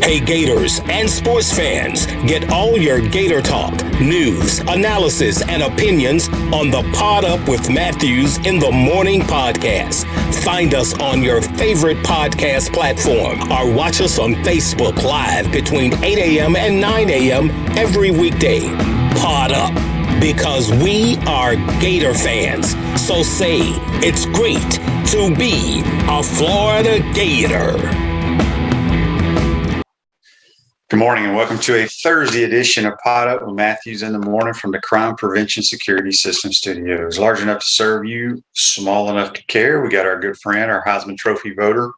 Hey Gators and sports fans, get all your Gator talk, news, analysis, and opinions on the Pod Up with Matthews in the Morning podcast. Find us on your favorite podcast platform or watch us on Facebook Live between 8 a.m. and 9 a.m. every weekday. Pod Up, because we are Gator fans. So say it's great to be a Florida Gator. Good morning and welcome to a Thursday edition of Pod Up with Matthews in the Morning from the Crime Prevention Security System Studios. Large enough to serve you, small enough to care. We got our good friend, our Heisman Trophy voter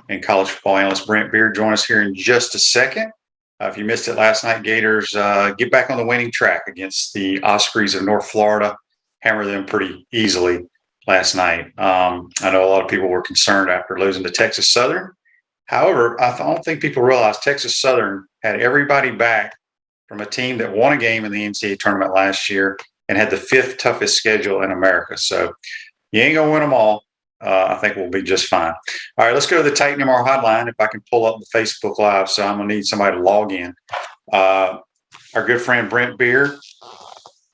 and college football analyst Brent Beaird join us here in just a second. If you missed it last night, Gators get back on the winning track against the Ospreys of North Florida. Hammer them pretty easily last night. I know a lot of people were concerned after losing to Texas Southern. However, I don't think people realize Texas Southern had everybody back from a team that won a game in the NCAA tournament last year and had the fifth toughest schedule in America. So you ain't going to win them all. I think we'll be just fine. All right, let's go to the Titan MR hotline if I can pull up the Facebook Live. So I'm going to need somebody to log in. Our good friend Brent Beaird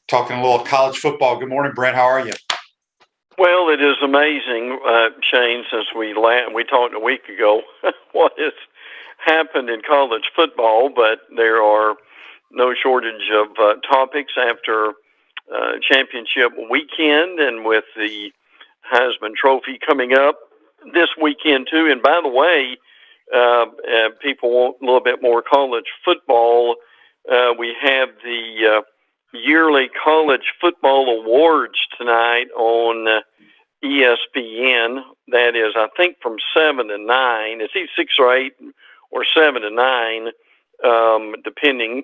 talking a little college football. Good morning, Brent. How are you? Well, it is amazing, Shane, since we talked a week ago, what has happened in college football, but there are no shortage of topics after championship weekend and with the Heisman Trophy coming up this weekend, too. And by the way, people want a little bit more college football. We have the yearly college football awards tonight on ESPN. That is, I think, from 7 to 9. It's either 6 or 8 or 7 to 9, depending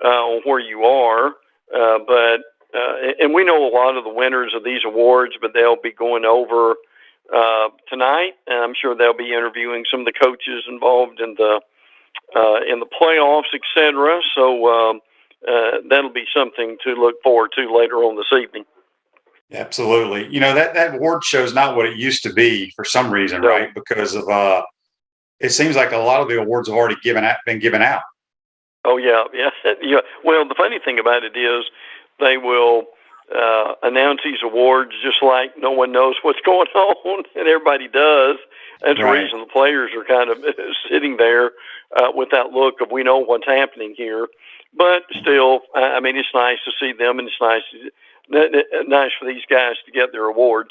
on where you are. And we know a lot of the winners of these awards, but they'll be going over tonight. And I'm sure they'll be interviewing some of the coaches involved in the playoffs, etc. So that'll be something to look forward to later on this evening. Absolutely. You know, that award show is not what it used to be for some reason, right? Because of it seems like a lot of the awards have already been given out. Oh, yeah. Well, the funny thing about it is they will announce these awards just like no one knows what's going on, and everybody does. That's right. The reason the players are kind of sitting there with that look of, we know what's happening here. But still, I mean, it's nice to see them, and it's nice for these guys to get their awards.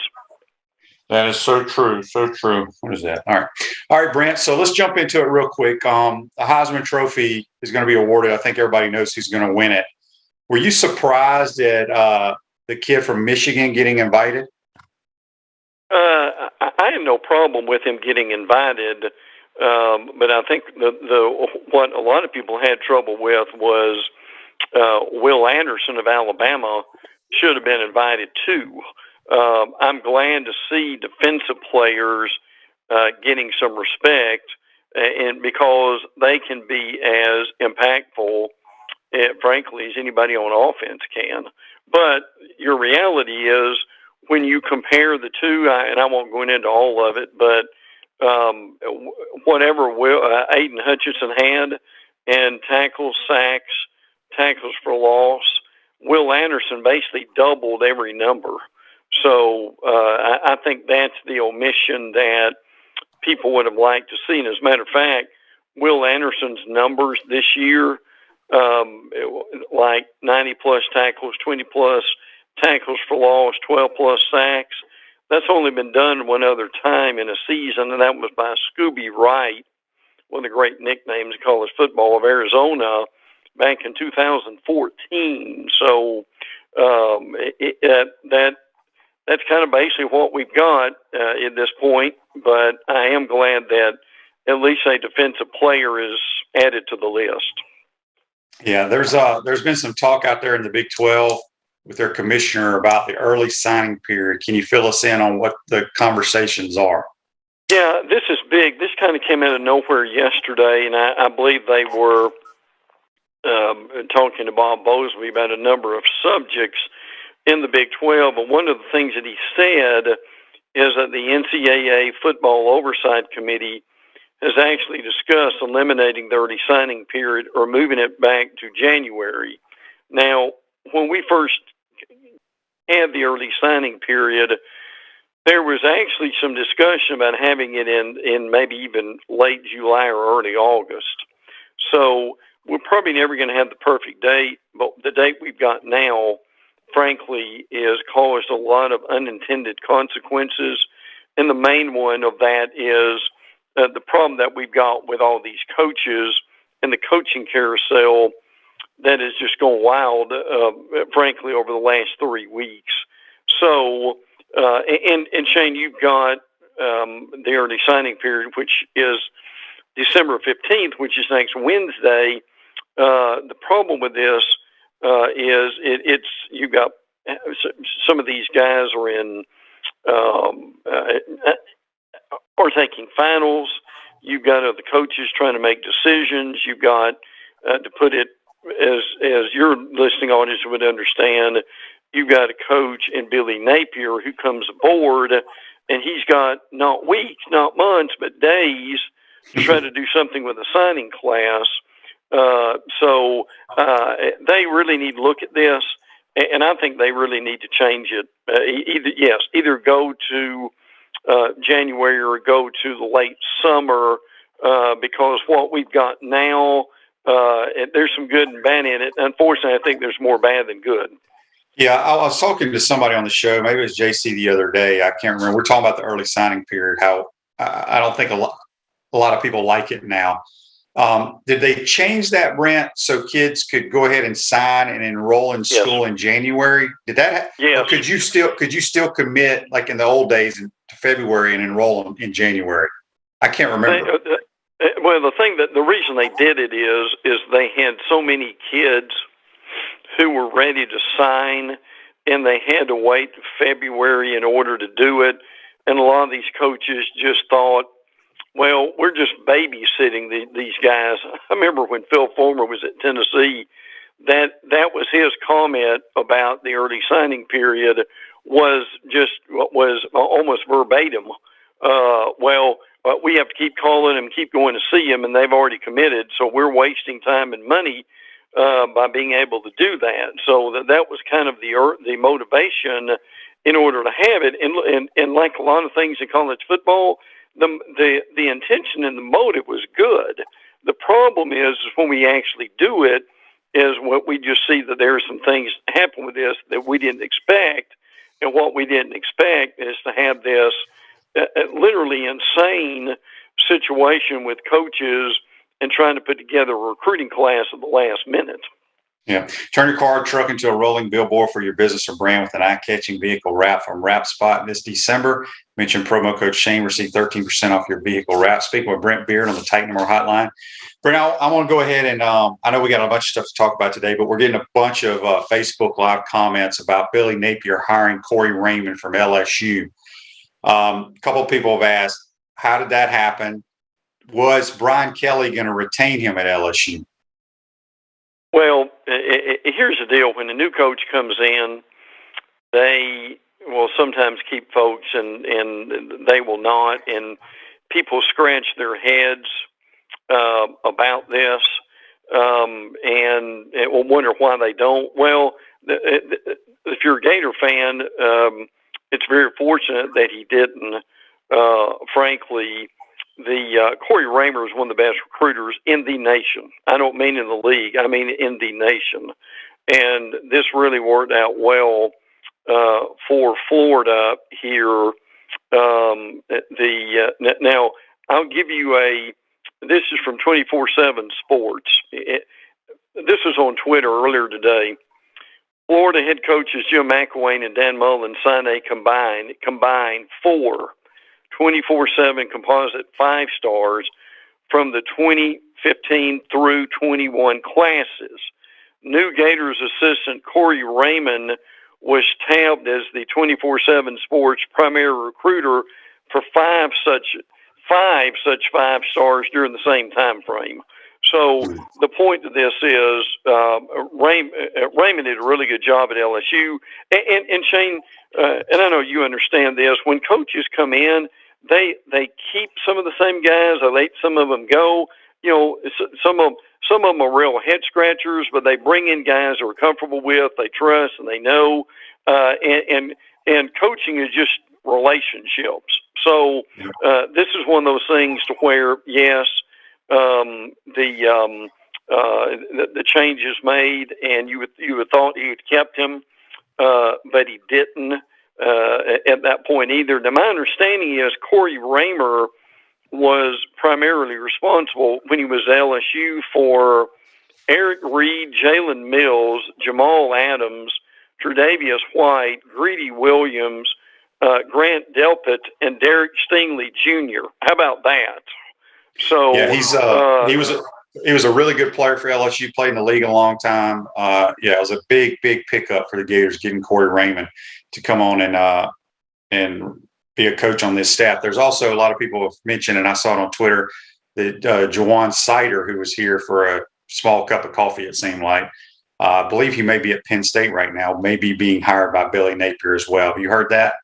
That is so true. So true. What is that? All right, Brent. So let's jump into it real quick. The Heisman Trophy is going to be awarded. I think everybody knows who's going to win it. Were you surprised at the kid from Michigan getting invited? I had no problem with him getting invited, but I think what a lot of people had trouble with was Will Anderson of Alabama should have been invited too. I'm glad to see defensive players getting some respect, and because they can be as impactful, frankly, as anybody on offense can. But your reality is, when you compare the two, and I won't go into all of it, but whatever Aiden Hutchinson had and tackles, sacks, tackles for loss, Will Anderson basically doubled every number. So I think that's the omission that people would have liked to see. And as a matter of fact, Will Anderson's numbers this year, like 90-plus tackles, 20-plus tackles for loss, 12-plus sacks, that's only been done one other time in a season, and that was by Scooby Wright, one of the great nicknames in college football of Arizona, back in 2014. So that's kind of basically what we've got at this point, but I am glad that at least a defensive player is added to the list. Yeah, there's been some talk out there in the Big 12 with their commissioner about the early signing period. Can you fill us in on what the conversations are? Yeah, this is big. This kind of came out of nowhere yesterday, and I believe they were talking to Bob Bowlesby about a number of subjects in the Big 12. But one of the things that he said is that the NCAA Football Oversight Committee has actually discussed eliminating the early signing period or moving it back to January. Now, when we first had the early signing period, there was actually some discussion about having it in maybe even late July or early August. So we're probably never going to have the perfect date, but the date we've got now, frankly, has caused a lot of unintended consequences. And the main one of that is the problem that we've got with all these coaches and the coaching carousel that is just going wild, frankly, over the last 3 weeks. So, and Shane, you've got the early signing period, which is December 15th, which is next Wednesday. The problem with this is it's you've got some of these guys are in are taking finals. You've got other coaches trying to make decisions. You've got to put it as your listening audience would understand. You've got a coach in Billy Napier who comes aboard, and he's got not weeks, not months, but days to try to do something with a signing class. So they really need to look at this, and I think they really need to change it. Either go to January or go to the late summer, because what we've got now, there's some good and bad in it. Unfortunately, I think there's more bad than good. Yeah, I was talking to somebody on the show, maybe it was JC the other day. I can't remember. We're talking about the early signing period, how I don't think a lot of people like it now. Did they change that, Brent, so kids could go ahead and sign and enroll in school in January? Did that? Yes. Or could you still commit like in the old days to February and enroll in January? I can't remember. Well, the reason they did it is they had so many kids who were ready to sign, and they had to wait to February in order to do it. And a lot of these coaches just thought, well, we're just babysitting these guys. I remember when Phil Fulmer was at Tennessee, that was his comment about the early signing period was almost verbatim. We have to keep calling them, keep going to see them, and they've already committed, so we're wasting time and money by being able to do that. So that was kind of the motivation in order to have it. And like a lot of things in college football, the intention and the motive was good. The problem is when we actually do it, is what we just see that there are some things happen with this that we didn't expect. And what we didn't expect is to have this literally insane situation with coaches and trying to put together a recruiting class at the last minute. Yeah. Turn your car or truck into a rolling billboard for your business or brand with an eye-catching vehicle wrap from Wrap Spot this December. Mention promo code Shane, receive 13% off your vehicle wrap. Speaking with Brent Beaird on the Titan More Hotline. Brent, I want to go ahead and I know we got a bunch of stuff to talk about today, but we're getting a bunch of Facebook Live comments about Billy Napier hiring Corey Raymond from LSU. A couple of people have asked, how did that happen? Was Brian Kelly going to retain him at LSU? Well, here's the deal. When a new coach comes in, they will sometimes keep folks and they will not. And people scratch their heads about this and will wonder why they don't. Well, if you're a Gator fan, it's very fortunate that he didn't. Frankly, Corey Raymer is one of the best recruiters in the nation. I don't mean in the league. I mean in the nation. And this really worked out well for Florida here. Now, I'll give you this is from 24/7 Sports. This was on Twitter earlier today. Florida head coaches Jim McElwain and Dan Mullen signed a combined 4 24/7 composite 5-stars from the 2015 through 21 classes. New Gators assistant Corey Raymond was tabbed as the 24/7 Sports primary recruiter for 5 such 5-stars during the same time frame. So the point of this is Raymond did a really good job at LSU. And Shane, and I know you understand this, when coaches come in, they keep some of the same guys. They let some of them go. You know, some of them are real head scratchers, but they bring in guys who are comfortable with, they trust, and they know. And coaching is just relationships. So this is one of those things to where, yes, the change is made, and you would thought he had kept him, but he didn't at that point either. Now, my understanding is Corey Raymer was primarily responsible when he was at LSU for Eric Reed, Jalen Mills, Jamal Adams, Tre'Davious White, Greedy Williams, Grant Delpit, and Derek Stingley Jr. How about that? So yeah, he was a really good player for LSU. Played in the league a long time. It was a big pickup for the Gators getting Corey Raymond to come on and be a coach on this staff. There's also a lot of people have mentioned, and I saw it on Twitter, that Jawan Sider, who was here for a small cup of coffee, it seemed like. I believe he may be at Penn State right now, maybe being hired by Billy Napier as well. Have you heard that?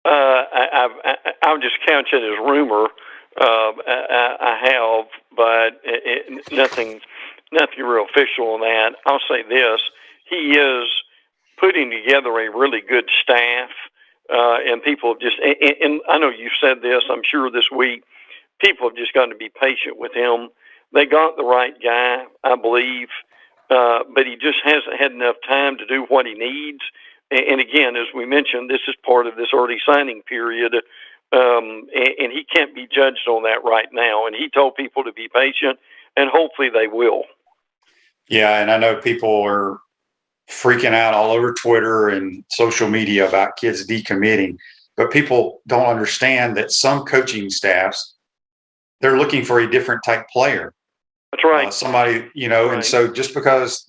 I'll just count it as rumor. I have, but nothing real official on that. I'll say this: he is putting together a really good staff, and people have just. And I know you said this. I'm sure this week, people have just got to be patient with him. They got the right guy, I believe, but he just hasn't had enough time to do what he needs. And again, as we mentioned, this is part of this early signing period. And he can't be judged on that right now. And he told people to be patient, and hopefully they will. Yeah, and I know people are freaking out all over Twitter and social media about kids decommitting, but people don't understand that some coaching staffs, they're looking for a different type player. That's right. Somebody, right. And so just because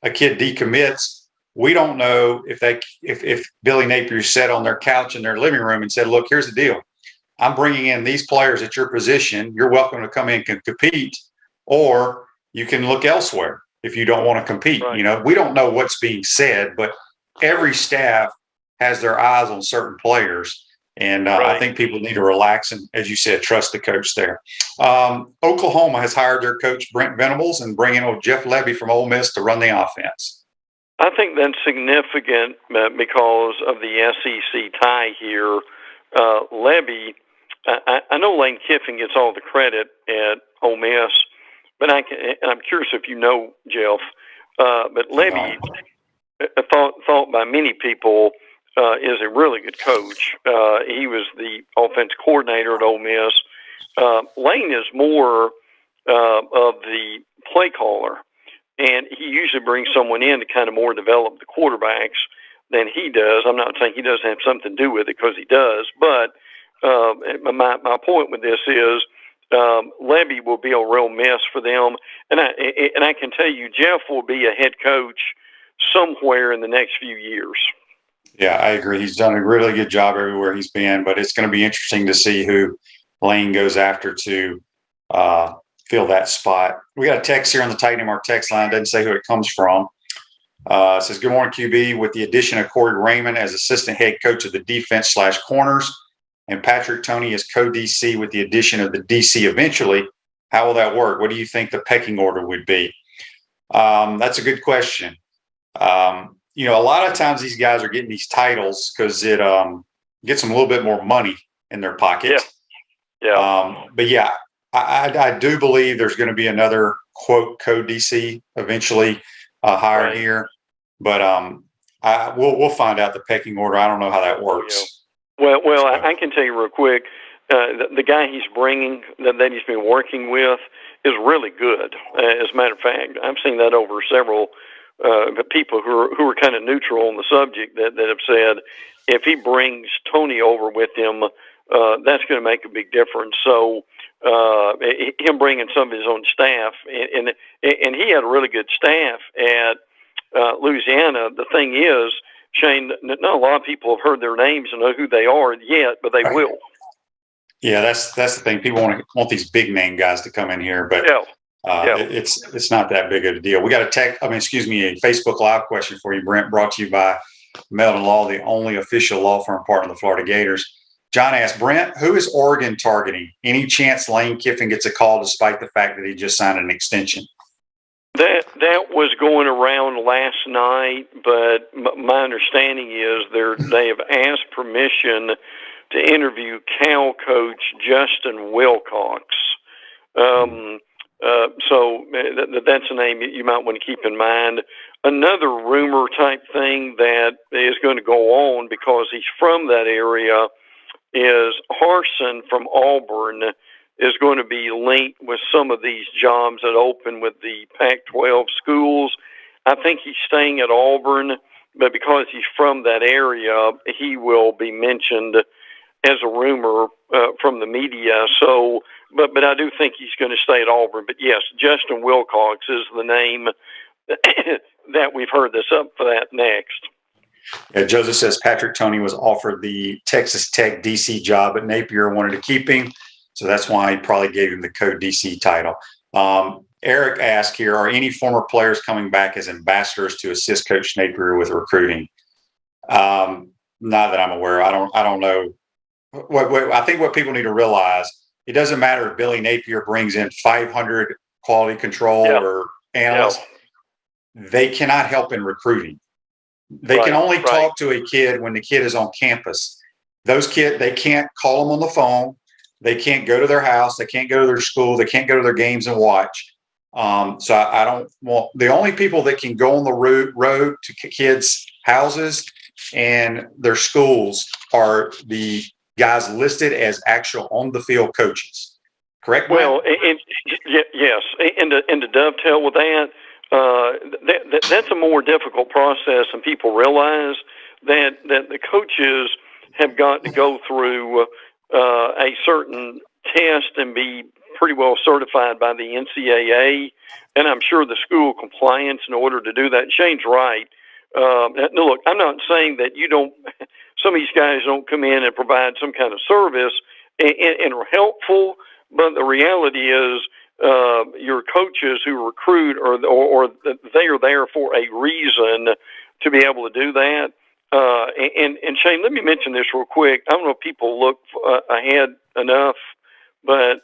a kid decommits, we don't know if Billy Napier sat on their couch in their living room and said, look, here's the deal. I'm bringing in these players at your position. You're welcome to come in and compete, or you can look elsewhere if you don't want to compete. Right. We don't know what's being said, but every staff has their eyes on certain players. And right. I think people need to relax and, as you said, trust the coach there. Oklahoma has hired their coach, Brent Venables, and bringing in Jeff Lebby from Ole Miss to run the offense. I think that's significant because of the SEC tie here. Lebby, I know Lane Kiffin gets all the credit at Ole Miss, but I'm curious if you know, Jeff, but Lebby, thought by many people, is a really good coach. He was the offense coordinator at Ole Miss. Lane is more of the play caller. And he usually brings someone in to kind of more develop the quarterbacks than he does. I'm not saying he doesn't have something to do with it, because he does. But my point with this is Lebby will be a real mess for them. And I can tell you, Jeff will be a head coach somewhere in the next few years. Yeah, I agree. He's done a really good job everywhere he's been. But it's going to be interesting to see who Lane goes after to fill that spot. We got a text here on the Titan Mark text line. Doesn't say who it comes from. It says, good morning, QB. With the addition of Corey Raymond as assistant head coach of the defense / corners and Patrick Toney as co-DC with the addition of the DC eventually, how will that work? What do you think the pecking order would be? That's a good question. A lot of times these guys are getting these titles because it gets them a little bit more money in their pocket. Yeah. But yeah, I do believe there's going to be another quote co-DC eventually hired here, but we'll find out the pecking order. I don't know how that works. Well, I can tell you real quick. The guy he's bringing that he's been working with is really good. As a matter of fact, I've seen that over several people who are kind of neutral on the subject that have said if he brings Toney over with him, that's going to make a big difference. So him bringing some of his own staff, and he had a really good staff at Louisiana. The thing is, Shane, not a lot of people have heard their names and know who they are yet, but they will. Yeah, that's the thing. People want these big name guys to come in here, but it's not that big of a deal. We got a Facebook Live question for you, Brent, brought to you by Meldon Law, the only official law firm partner of the Florida Gators. John asked, Brent, who is Oregon targeting? Any chance Lane Kiffin gets a call despite the fact that he just signed an extension? That was going around last night, but my understanding is they have asked permission to interview Cal coach Justin Wilcox. So that's a name you might want to keep in mind. Another rumor type thing that is going to go on because he's from that area is Harsin from Auburn is going to be linked with some of these jobs that open with the Pac-12 schools. I think he's staying at Auburn, but because he's from that area, he will be mentioned as a rumor from the media. So, but I do think he's going to stay at Auburn. But yes, Justin Wilcox is the name that we've heard this up for that next. Yeah, Joseph says Patrick Toney was offered the Texas Tech DC job, but Napier wanted to keep him. So that's why he probably gave him the co-DC title. Eric asked here, are any former players coming back as ambassadors to assist Coach Napier with recruiting? Not that I'm aware. I don't know. I think what people need to realize, it doesn't matter if Billy Napier brings in 500 quality control or analysts. They cannot help in recruiting. They can only talk to a kid when the kid is on campus. Those kids, they can't call them on the phone. They can't go to their house. They can't go to their school. They can't go to their games and watch. So I don't want, the only people that can go on the road to kids' houses and their schools are the guys listed as actual on the field coaches. Correct? Well, yes. And to dovetail with that, that's a more difficult process than people realize. That the coaches have got to go through a certain test and be pretty well certified by the NCAA, and I'm sure the school compliance in order to do that. Shane's right. Look, I'm not saying that some of these guys don't come in and provide some kind of service and are helpful, but the reality is your coaches who recruit or they are there for a reason to be able to do that. And Shane, let me mention this real quick. I don't know if people look ahead enough, but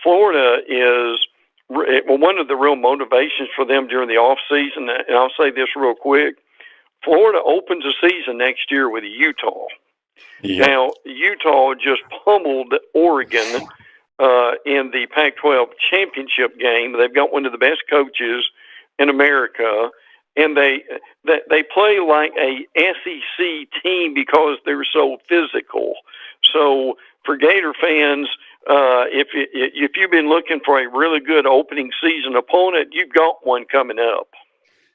Florida is one of the real motivations for them during the off season. And I'll say this real quick: Florida opens the season next year with Utah. Yeah. Now, Utah just pummeled Oregon in the Pac-12 championship game. They've got one of the best coaches in America. And they play like a SEC team because they're so physical. So for Gator fans, if you've been looking for a really good opening season opponent, you've got one coming up.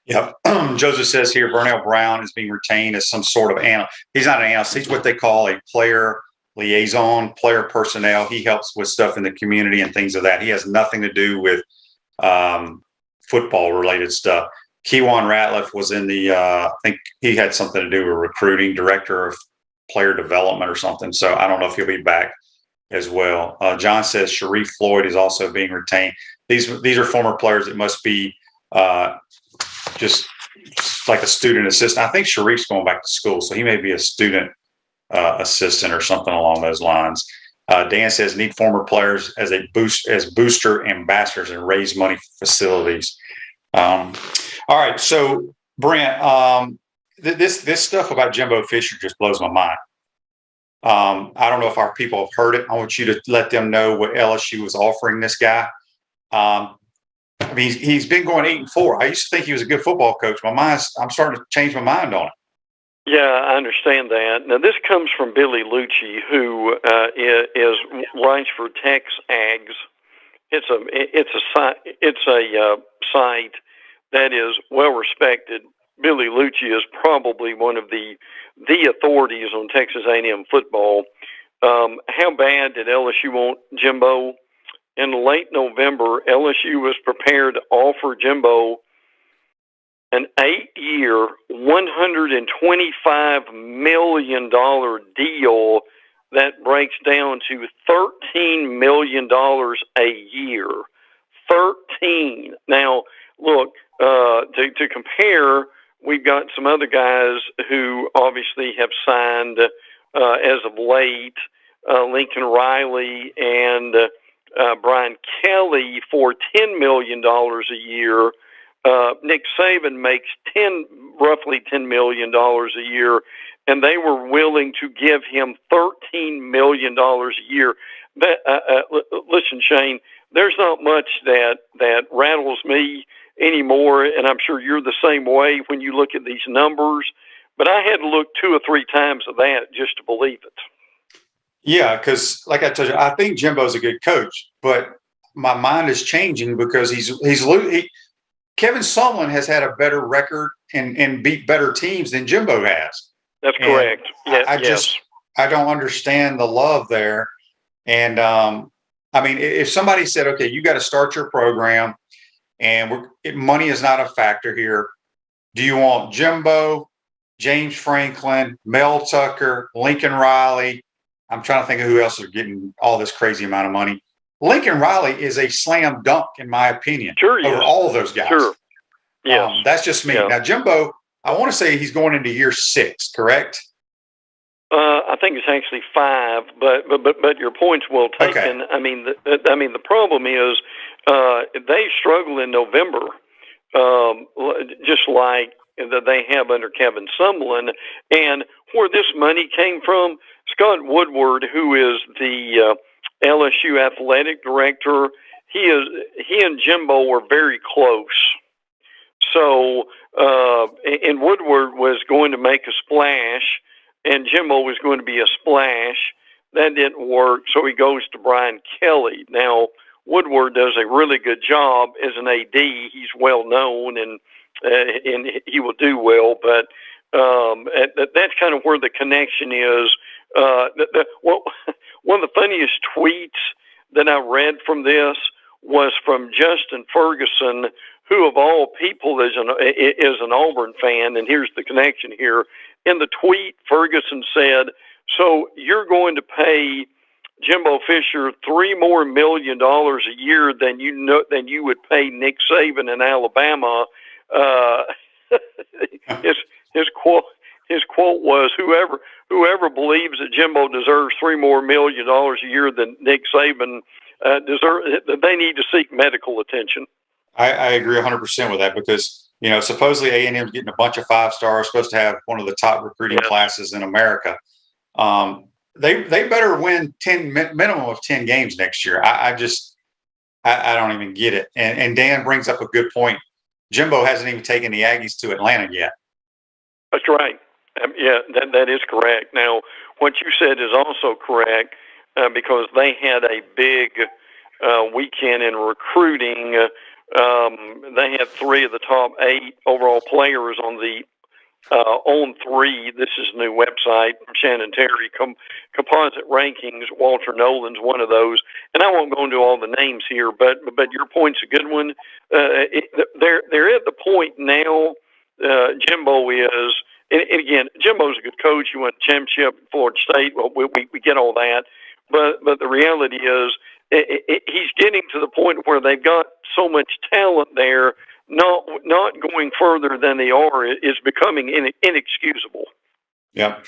Yeah. Joseph says here, Vernell Brown is being retained as some sort of analyst. He's not an analyst. He's what they call a player liaison, player personnel. He helps with stuff in the community and things of that. He has nothing to do with football-related stuff. Kewan Ratliff was in the, I think he had something to do with recruiting, director of player development or something. So I don't know if he'll be back as well. John says Sharif Floyd is also being retained. These are former players that must be just like a student assistant. I think Sharif's going back to school, so he may be a student assistant or something along those lines. Dan says need former players as booster ambassadors and raise money for facilities. All right, so Brent, this stuff about Jimbo Fisher just blows my mind. I don't know if our people have heard it. I want you to let them know what LSU was offering this guy. I mean, he's been going 8-4. I used to think he was a good football coach. I'm starting to change my mind on it. Yeah, I understand that. Now, this comes from Billy Lucci, who writes for Tex Ags. It's a site that is well respected. Billy Lucci is probably one of the authorities on Texas A&M football. How bad did LSU want Jimbo? In late November, LSU was prepared to offer Jimbo an 8-year, $125 million deal that breaks down to $13 million a year. 13. Now, look, to compare, we've got some other guys who obviously have signed as of late, Lincoln Riley and Brian Kelly for $10 million a year. Nick Saban makes roughly $10 million a year, and they were willing to give him $13 million a year. Listen, Shane, there's not much that rattles me anymore, and I'm sure you're the same way when you look at these numbers, but I had to look 2 or 3 times at that just to believe it. Yeah, because like I told you, I think Jimbo's a good coach, but my mind is changing because Kevin Sumlin has had a better record and beat better teams than Jimbo has. That's correct. I don't understand the love there. And I mean, if somebody said, okay, you got to start your program and money is not a factor here. Do you want Jimbo, James Franklin, Mel Tucker, Lincoln Riley? I'm trying to think of who else is getting all this crazy amount of money. Lincoln Riley is a slam dunk, in my opinion, over all of those guys. Sure. Yes. That's just me. Yeah. Now, Jimbo, I want to say he's going into year 6, correct? I think it's actually 5, but your point's well taken. Okay. I mean, the problem is they struggle in November, just like that they have under Kevin Sumlin. And where this money came from, Scott Woodward, who is the LSU athletic director, he and Jimbo were very close. So, and Woodward was going to make a splash, and Jimbo was going to be a splash. That didn't work, so he goes to Brian Kelly. Now, Woodward does a really good job as an AD. He's well known, and he will do well. But that's kind of where the connection is. One of the funniest tweets that I read from this was from Justin Ferguson, who of all people is an Auburn fan, and here's the connection here. In the tweet, Ferguson said, "So you're going to pay Jimbo Fisher $3 more million a year than you would pay Nick Saban in Alabama." His quote was, "Whoever believes that Jimbo deserves $3 more million a year than Nick Saban they need to seek medical attention." I agree 100% with that because, supposedly A&M's getting a bunch of 5-stars, supposed to have one of the top recruiting classes in America. They better win minimum of 10 games next year. I don't even get it. And Dan brings up a good point. Jimbo hasn't even taken the Aggies to Atlanta yet. That's right. Yeah, that is correct. Now, what you said is also correct because they had a big weekend in recruiting. They had 3 of the top 8 overall players on the On3. This is a new website from Shannon Terry. Composite rankings. Walter Nolan's one of those, and I won't go into all the names here. But your point's a good one. They're at the point now. Jimbo is, and again, Jimbo's a good coach. He won a championship at Florida State. Well, we get all that, but the reality is. He's getting to the point where they've got so much talent there, not going further than they are is becoming inexcusable. Yeah.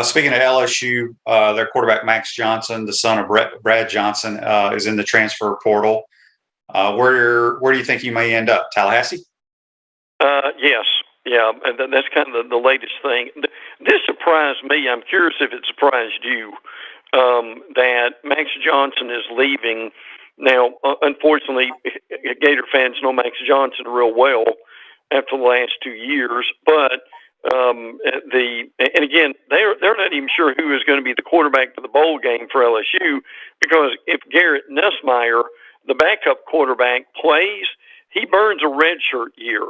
Speaking of LSU, their quarterback Max Johnson, the son of Brad Johnson, is in the transfer portal. Where do you think he may end up? Tallahassee? Yes. Yeah, that's kind of the latest thing. This surprised me. I'm curious if it surprised you. That Max Johnson is leaving. Now, unfortunately, Gator fans know Max Johnson real well after the last 2 years. But and again, they're not even sure who is going to be the quarterback for the bowl game for LSU because if Garrett Nussmeier, the backup quarterback, plays, he burns a redshirt year.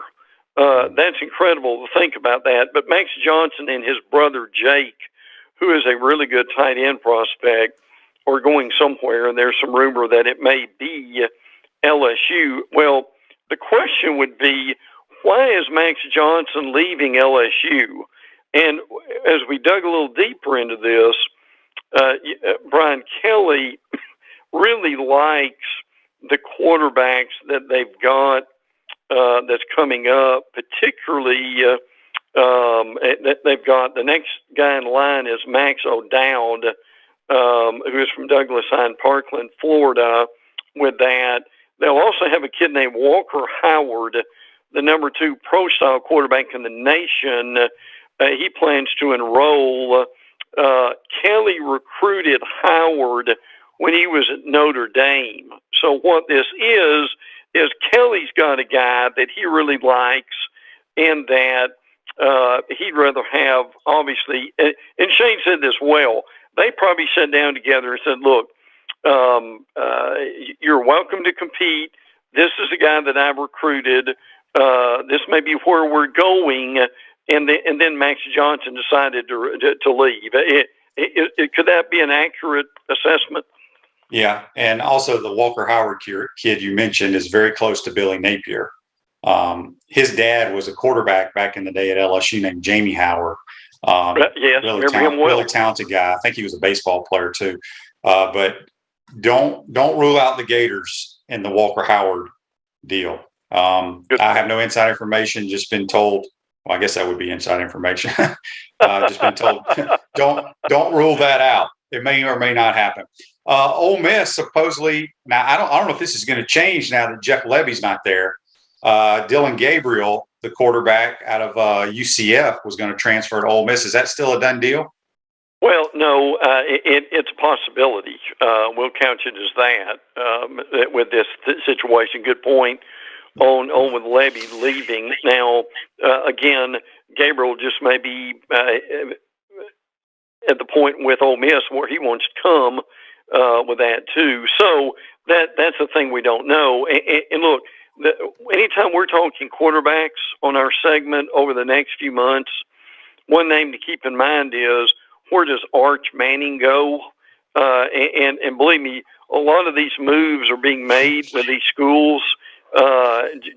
That's incredible to think about that. But Max Johnson and his brother Jake, who is a really good tight end prospect, are going somewhere, and there's some rumor that it may be LSU. Well, the question would be, why is Max Johnson leaving LSU? And as we dug a little deeper into this, Brian Kelly really likes the quarterbacks that they've got that's coming up, particularly They've got the next guy in line is Max O'Dowd, who is from Douglas Hine Parkland, Florida. With that, they'll also have a kid named Walker Howard, the number 2 pro-style quarterback in the nation. He plans to enroll. Kelly recruited Howard when he was at Notre Dame. So what this is Kelly's got a guy that he really likes, and that he'd rather have, obviously, and Shane said this well, they probably sat down together and said, look, you're welcome to compete. This is a guy that I've recruited. This may be where we're going. And then Max Johnson decided to leave. Could that be an accurate assessment? Yeah, and also the Walker Howard kid you mentioned is very close to Billy Napier. His dad was a quarterback back in the day at LSU named Jamie Howard. Yes, remember him well. Really talented guy. I think he was a baseball player too. But don't rule out the Gators in the Walker Howard deal. I have no inside information. Just been told. Well, I guess that would be inside information. Just been told, don't rule that out. It may or may not happen. Ole Miss supposedly, now I don't know if this is going to change now that Jeff Levy's not there. Dylan Gabriel, the quarterback out of UCF, was going to transfer to Ole Miss. Is that still a done deal? Well, no, it's a possibility. We'll count it as that with this situation. Good point. On with Levy leaving. Now, again, Gabriel just may be at the point with Ole Miss where he wants to come with that too. So that's the thing we don't know. And look, anytime we're talking quarterbacks on our segment over the next few months, one name to keep in mind is, where does Arch Manning go? And believe me, a lot of these moves are being made with these schools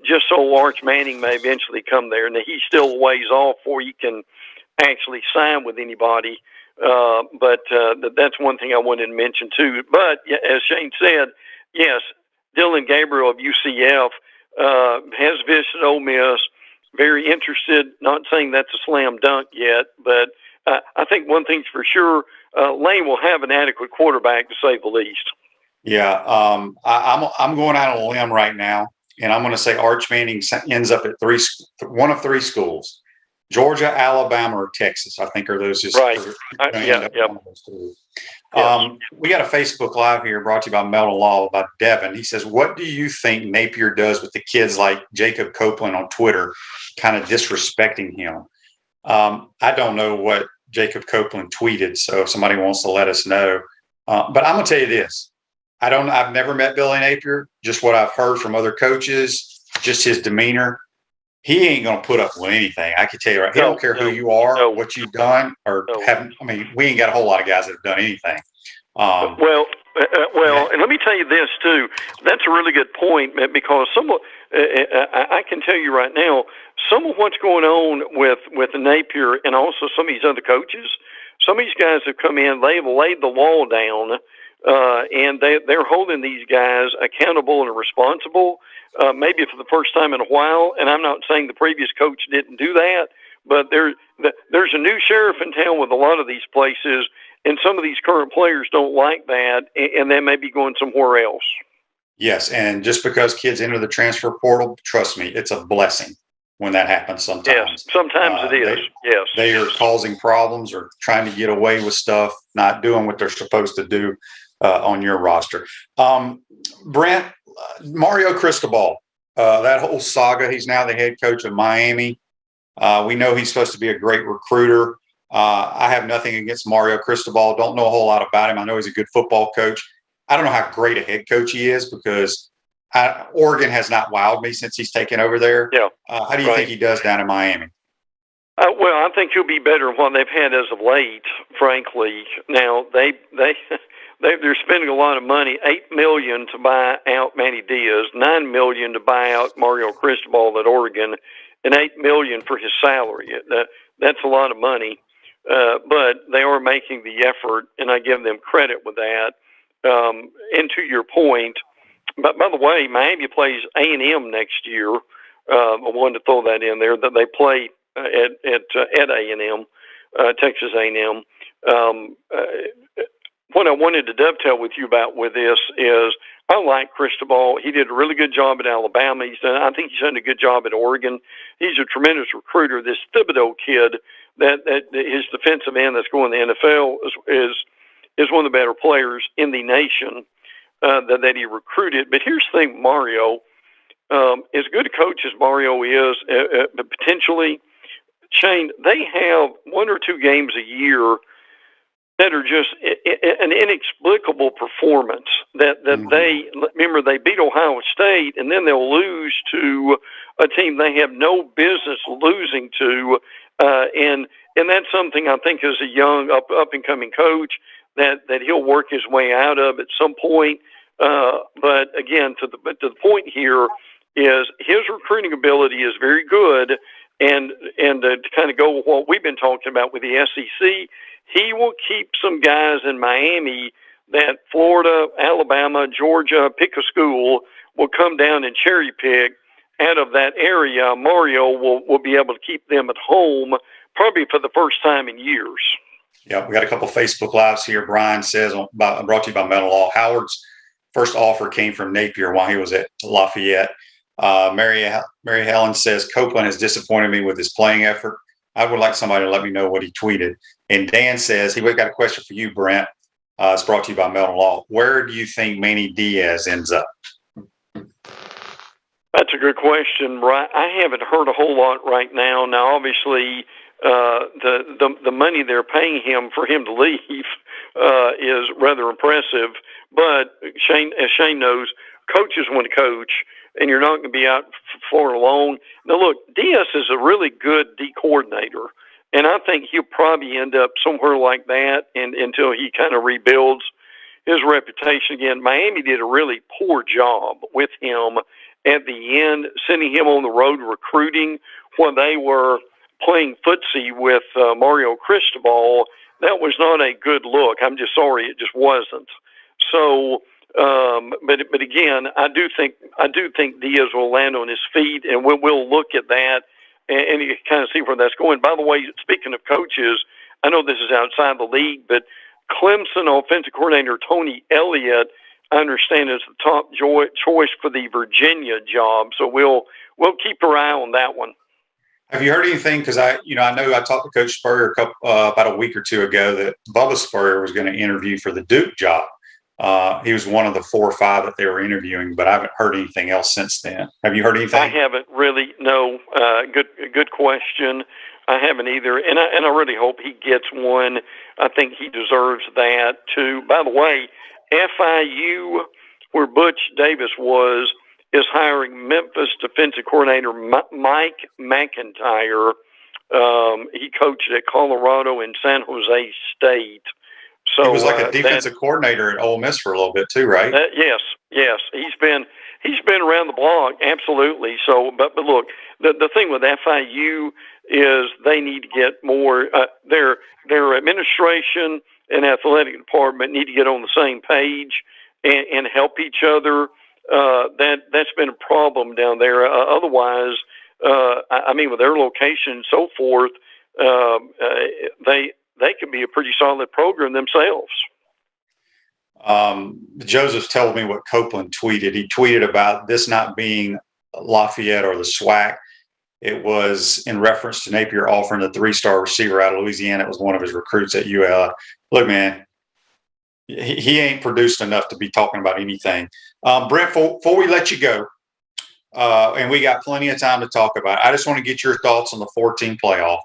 just so Arch Manning may eventually come there. And he's still a ways off before you can actually sign with anybody. But that's one thing I wanted to mention too. But as Shane said, yes, Dylan Gabriel of UCF has visited Ole Miss, very interested. Not saying that's a slam dunk yet, but I think one thing's for sure, Lane will have an adequate quarterback, to say the least. Yeah, I'm going out on a limb right now, and I'm going to say Arch Manning ends up at one of three schools: Georgia, Alabama, or Texas. I think are those just right. We got a Facebook Live here brought to you by Melton Law about Devin. He says, what do you think Napier does with the kids like Jacob Copeland on Twitter, kind of disrespecting him? I don't know what Jacob Copeland tweeted, so if somebody wants to let us know. But I'm going to tell you this. I've never met Billy Napier, just what I've heard from other coaches, just his demeanor. He ain't going to put up with anything. I can tell you, right? He don't care who you are, what you've done, or haven't. I mean, we ain't got a whole lot of guys that have done anything. And let me tell you this too. That's a really good point, because I can tell you right now, some of what's going on with Napier and also some of these other coaches, some of these guys have come in, they've laid the wall down, and they're holding these guys accountable and responsible, maybe for the first time in a while. And I'm not saying the previous coach didn't do that, but there's a new sheriff in town with a lot of these places, and some of these current players don't like that, and they may be going somewhere else. Yes, and just because kids enter the transfer portal, trust me, it's a blessing when that happens sometimes. Yes, sometimes it is, yes. They are causing problems or trying to get away with stuff, not doing what they're supposed to do on your roster. Brent, Mario Cristobal, that whole saga, he's now the head coach of Miami. We know he's supposed to be a great recruiter. I have nothing against Mario Cristobal. Don't know a whole lot about him. I know he's a good football coach. I don't know how great a head coach he is, because Oregon has not wowed me since he's taken over there. Yeah. How do you think he does down in Miami? Well, I think he'll be better than what they've had as of late, frankly. Now, they're spending a lot of money, $8 million to buy out Manny Diaz, $9 million to buy out Mario Cristobal at Oregon, and $8 million for his salary. That's a lot of money, but they are making the effort, and I give them credit with that. And to your point, but by the way, Miami plays A&M next year. I wanted to throw that in there, that they play at A&M, Texas A&M. What I wanted to dovetail with you about with this is I like Cristobal. He did a really good job at Alabama. I think he's done a good job at Oregon. He's a tremendous recruiter. This Thibodeau kid, that his defensive end that's going to the NFL is one of the better players in the nation that he recruited. But here's the thing, Mario, as good a coach as Mario is, potentially, Shane, they have 1 or 2 games a year that are just an inexplicable performance. That they beat Ohio State, and then they'll lose to a team they have no business losing to, and that's something I think as a young up and coming coach that he'll work his way out of at some point. But again, to the point here is his recruiting ability is very good, and to kind of go with what we've been talking about with the SEC. He will keep some guys in Miami that Florida, Alabama, Georgia, pick a school, will come down and cherry pick out of that area. Mario will be able to keep them at home probably for the first time in years. Yeah, we got a couple of Facebook Lives here. Brian says, brought to you by Metal Law, Howard's first offer came from Napier while he was at Lafayette. Mary Helen says, Copeland has disappointed me with his playing effort. I would like somebody to let me know what he tweeted. And Dan says, we've got a question for you, Brent. It's brought to you by Metal Law. Where do you think Manny Diaz ends up? That's a good question. Right, I haven't heard a whole lot right now. Now, obviously, the money they're paying him for him to leave is rather impressive. But as Shane knows, coaches want to coach, and you're not going to be out for long. Now, look, Diaz is a really good D coordinator, and I think he'll probably end up somewhere like that until he kind of rebuilds his reputation again. Miami did a really poor job with him at the end, sending him on the road recruiting when they were playing footsie with Mario Cristobal. That was not a good look. I'm just sorry, it just wasn't. So, but again, I do think Diaz will land on his feet, and we'll look at that and you kind of see where that's going. By the way, speaking of coaches, I know this is outside the league, but Clemson offensive coordinator Tony Elliott, I understand, is the top choice for the Virginia job. So we'll keep our eye on that one. Have you heard anything? Because I know I talked to Coach Spurrier about a week or two ago that Bubba Spurrier was going to interview for the Duke job. He was one of the 4 or 5 that they were interviewing, but I haven't heard anything else since then. Have you heard anything? I haven't really. No. Good question. I haven't either, and I really hope he gets one. I think he deserves that too. By the way, FIU, where Butch Davis was, is hiring Memphis defensive coordinator Mike McIntyre. He coached at Colorado and San Jose State. So he was like a defensive coordinator at Ole Miss for a little bit too, right? Yes. He's been around the block, absolutely. So, but look, the thing with FIU is they need to get more. Their administration and athletic department need to get on the same page and help each other. That's been a problem down there. Otherwise, I mean, with their location and so forth, they could be a pretty solid program themselves. Joseph told me what Copeland tweeted. He tweeted about this not being Lafayette or the SWAC. It was in reference to Napier offering the 3-star receiver out of Louisiana. It was one of his recruits at UL. Look, man, he ain't produced enough to be talking about anything. Brent, before we let you go, and we got plenty of time to talk about it, I just want to get your thoughts on the 14 playoff.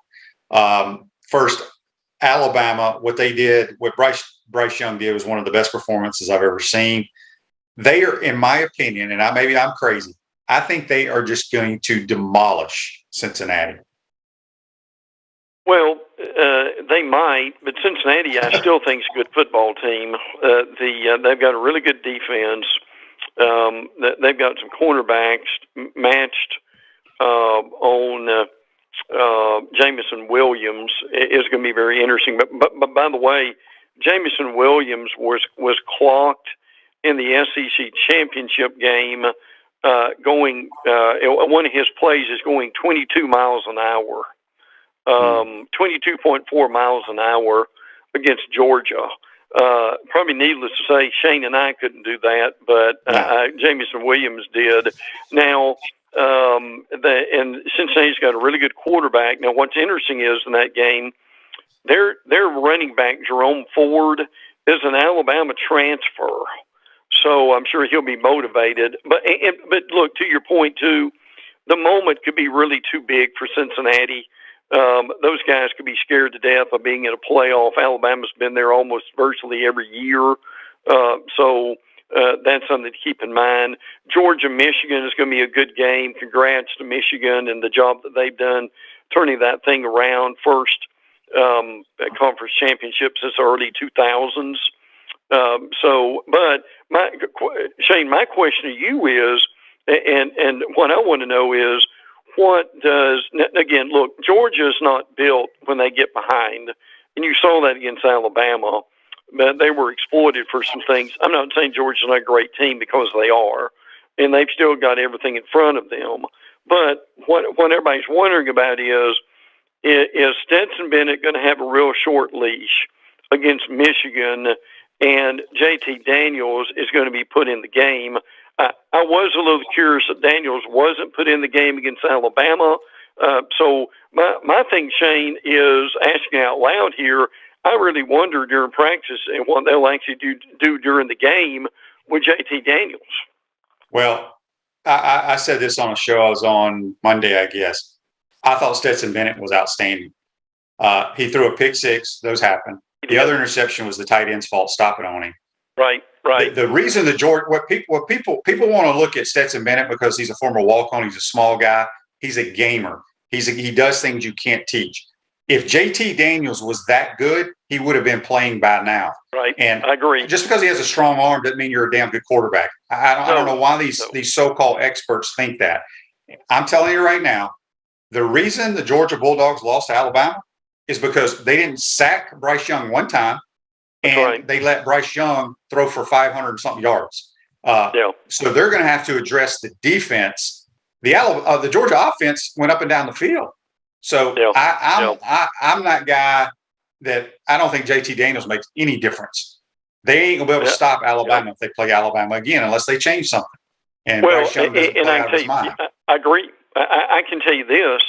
First, Alabama, what they did, what Bryce Young did was one of the best performances I've ever seen. They are, in my opinion, and maybe I'm crazy, I think they are just going to demolish Cincinnati. Well, they might, but Cincinnati, I still think is a good football team. They've got a really good defense. They've got some cornerbacks matched on Jamison Williams. Is going to be very interesting. But by the way, Jamison Williams was clocked in the SEC championship game. One of his plays is going 22 miles an hour. 22.4 miles an hour against Georgia. Probably needless to say, Shane and I couldn't do that, but Jamison Williams did. Now, and Cincinnati's got a really good quarterback. Now, what's interesting is in that game, their running back, Jerome Ford, is an Alabama transfer. So I'm sure he'll be motivated. But look, to your point, too, the moment could be really too big for Cincinnati. Those guys could be scared to death of being in a playoff. Alabama's been there almost virtually every year. So that's something to keep in mind. Georgia-Michigan is going to be a good game. Congrats to Michigan and the job that they've done turning that thing around. First conference championship since the early 2000s. But Shane, my question to you is, and what I want to know is, again, look, Georgia's not built when they get behind, and you saw that against Alabama, but they were exploited for some things. I'm not saying Georgia's not a great team, because they are, and they've still got everything in front of them. But what everybody's wondering about is Stetson Bennett going to have a real short leash against Michigan, and JT Daniels is going to be put in the game? I was a little curious that Daniels wasn't put in the game against Alabama. So my thing, Shane, is asking out loud here. I really wonder during practice and what they'll actually do during the game with JT Daniels. Well, I said this on a show I was on Monday, I guess. I thought Stetson Bennett was outstanding. He threw a pick six. Those happen. The other interception was the tight end's fault, stopping on him. Right. The reason what people want to look at Stetson Bennett because he's a former walk-on, he's a small guy, he's a gamer. He does things you can't teach. If JT Daniels was that good, he would have been playing by now. Right. And I agree. Just because he has a strong arm doesn't mean you're a damn good quarterback. I don't know why these so-called experts think that. I'm telling you right now, the reason the Georgia Bulldogs lost to Alabama is because they didn't sack Bryce Young one time, and they let Bryce Young throw for 500 and something yards. So they're going to have to address the defense. The Georgia offense went up and down the field. So I'm that guy that I don't think JT Daniels makes any difference. They ain't going to be able to stop Alabama if they play Alabama again unless they change something. And Bryce Young doesn't play out of his mind. I agree. I can tell you this.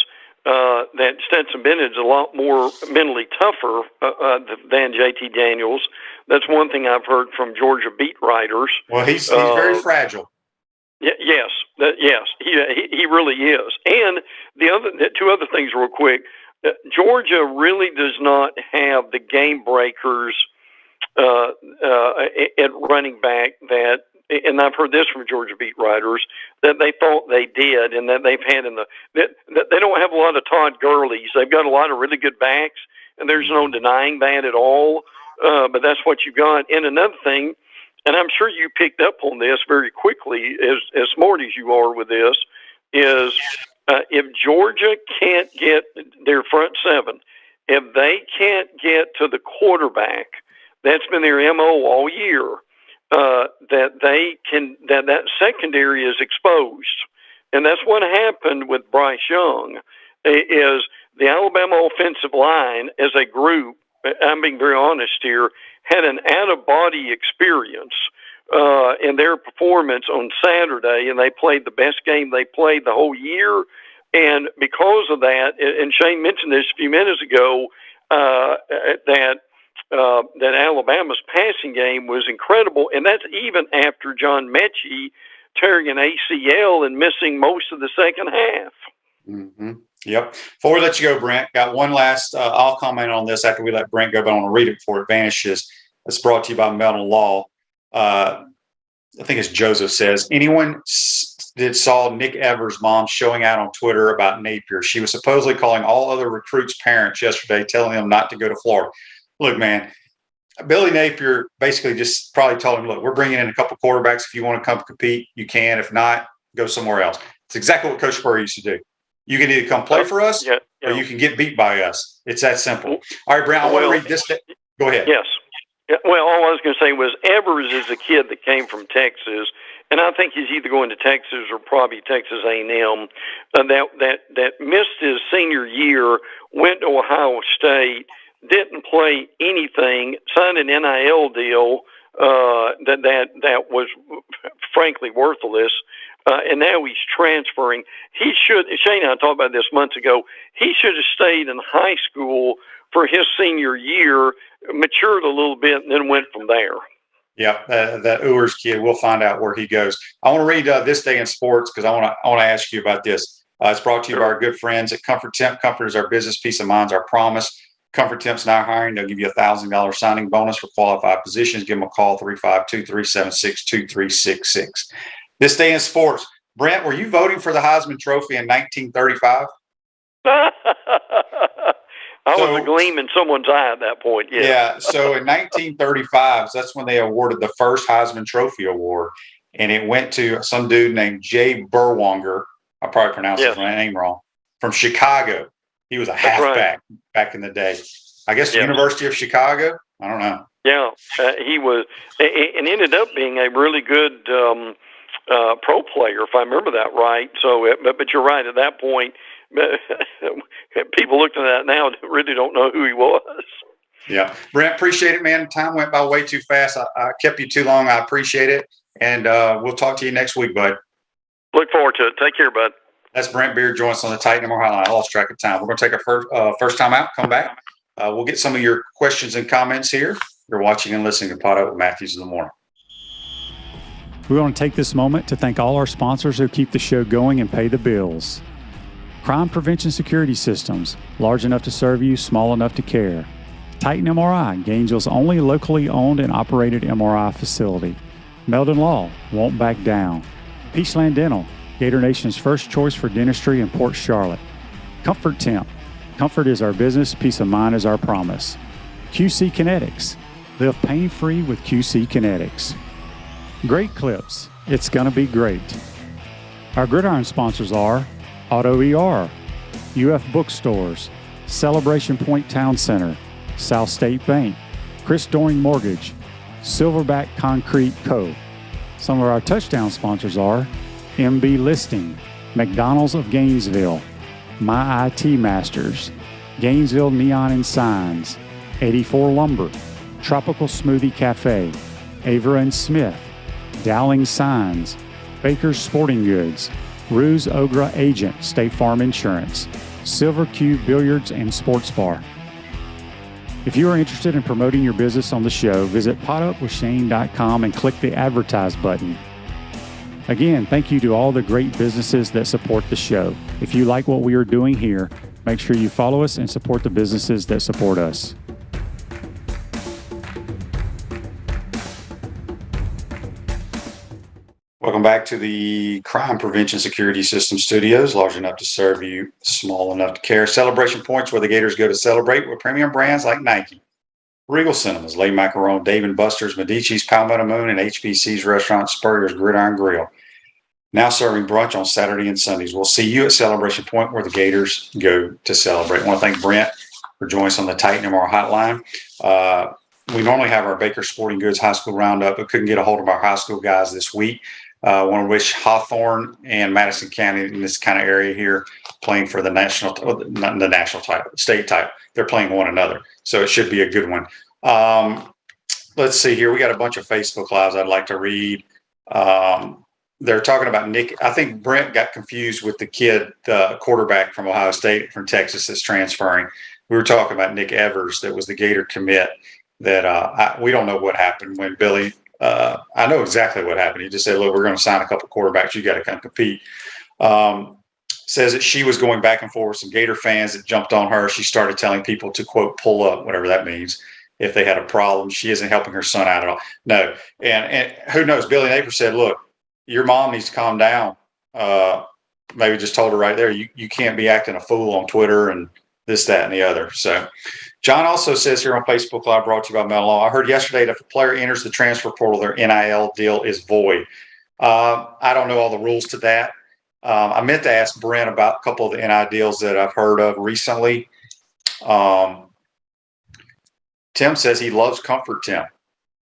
That Stetson Bennett is a lot more mentally tougher than JT Daniels. That's one thing I've heard from Georgia beat writers. Well, he's very fragile. Yes, he really is. And the two other things, real quick. Georgia really does not have the game breakers at running back that. And I've heard this from Georgia beat writers, that they thought they did, and that they've had they don't have a lot of Todd Gurley's. They've got a lot of really good backs, and there's no denying that at all. But that's what you got. And another thing, and I'm sure you picked up on this very quickly, as smart as you are with this, is if Georgia can't get their front seven, if they can't get to the quarterback, that's been their MO all year. That secondary is exposed, and that's what happened with Bryce Young. Is the Alabama offensive line as a group? I'm being very honest here. Had an out-of-body experience in their performance on Saturday, and they played the best game they played the whole year. And because of that, and Shane mentioned this a few minutes ago, that Alabama's passing game was incredible, and that's even after John Mechie tearing an ACL and missing most of the second half. Mm-hmm. Yep. Before we let you go, Brent, got one last. I'll comment on this after we let Brent go, but I want to read it before it vanishes. It's brought to you by Melton Law. I think it's Joseph says, anyone that saw Nick Evers' mom showing out on Twitter about Napier? She was supposedly calling all other recruits' parents yesterday, telling them not to go to Florida. Look, man, Billy Napier basically just probably told him, look, we're bringing in a couple quarterbacks. If you want to come compete, you can. If not, go somewhere else. It's exactly what Coach Spurrier used to do. You can either come play for us or you can get beat by us. It's that simple. All right, Brown, I want to read this. Go ahead. Yes. Well, all I was going to say was Evers is a kid that came from Texas, and I think he's either going to Texas or probably Texas A&M. That missed his senior year, went to Ohio State, didn't play anything, signed an NIL deal that was frankly worthless, and now he's transferring. Shane and I talked about this months ago. He should have stayed in high school for his senior year, matured a little bit, and then went from there. Yeah, that Ewers kid. We'll find out where he goes. I want to read This Day in Sports because I want to ask you about this. It's brought to you by our good friends at Comfort Temp. Comfort is our business, peace of mind is our promise. Comfort Temp's now hiring. They'll give you a $1,000 signing bonus for qualified positions. Give them a call, 352-376-2366. This Day in Sports. Brent, were you voting for the Heisman Trophy in 1935? I was a gleam in someone's eye at that point, yeah. Yeah, so in 1935, that's when they awarded the first Heisman Trophy award, and it went to some dude named Jay Berwanger. I probably pronounced his name wrong. From Chicago. He was a halfback back in the day. I guess the University of Chicago? I don't know. Yeah, he was, and ended up being a really good pro player, if I remember that right. So, but you're right, at that point, people looking at that now really don't know who he was. Yeah. Brent, appreciate it, man. Time went by way too fast. I kept you too long. I appreciate it. And we'll talk to you next week, bud. Look forward to it. Take care, bud. That's Brent Beaird joins us on the Titan MR Highline. I lost track of time. We're going to take our first time out, come back. We'll get some of your questions and comments here. You're watching and listening to Pot Up with Matthews in the Morning. We want to take this moment to thank all our sponsors who keep the show going and pay the bills. Crime Prevention Security Systems, large enough to serve you, small enough to care. Titan MRI, Gainesville's only locally owned and operated MRI facility. Meldon Law, won't back down. Peachland Dental, Gator Nation's first choice for dentistry in Port Charlotte. Comfort Temp, comfort is our business, peace of mind is our promise. QC Kinetics, live pain-free with QC Kinetics. Great Clips, it's gonna be great. Our Gridiron sponsors are Auto ER, UF Bookstores, Celebration Point Town Center, South State Bank, Chris Doring Mortgage, Silverback Concrete Co. Some of our touchdown sponsors are MB Listing, McDonald's of Gainesville, My IT Masters, Gainesville Neon and Signs, 84 Lumber, Tropical Smoothie Cafe, Avera and Smith, Dowling Signs, Baker's Sporting Goods, Ruse Ogra Agent, State Farm Insurance, Silver Cube Billiards and Sports Bar. If you are interested in promoting your business on the show, visit potupwithshane.com and click the advertise button. Again, thank you to all the great businesses that support the show. If you like what we are doing here, make sure you follow us and support the businesses that support us. Welcome back to the Crime Prevention Security System Studios, large enough to serve you, small enough to care. Celebration Points where the Gators go to celebrate with premium brands like Nike, Regal Cinemas, Le Macaron, Dave & Buster's, Medici's, Palmetto Moon, and HBC's Restaurant, Spurrier's Gridiron Grill. Now serving brunch on Saturday and Sundays. We'll see you at Celebration Point where the Gators go to celebrate. I want to thank Brent for joining us on the Titan MR Hotline. We normally have our Baker Sporting Goods High School Roundup, but couldn't get a hold of our high school guys this week. I want to wish Hawthorne and Madison County in this kind of area here playing for the national, not the national title, state title. They're playing one another. So it should be a good one. Let's see here. We got a bunch of Facebook Lives I'd like to read. They're talking about Nick. I think Brent got confused with the kid, the quarterback from Ohio State, from Texas that's transferring. We were talking about Nick Evers that was the Gator commit that we don't know what happened when Billy – I know exactly what happened. He just said, look, we're going to sign a couple quarterbacks. You got to come compete. Says that she was going back and forth with some Gator fans that jumped on her. She started telling people to, quote, pull up, whatever that means, if they had a problem. She isn't helping her son out at all. No. And who knows? Billy Napier said, look, your mom needs to calm down. Maybe just told her right there, you can't be acting a fool on Twitter and this, that, and the other. So John also says here on Facebook Live, brought to you by Meldon Law, I heard yesterday that if a player enters the transfer portal, their NIL deal is void. I don't know all the rules to that. I meant to ask Brent about a couple of the NIL deals that I've heard of recently. Tim says he loves Comfort Tim.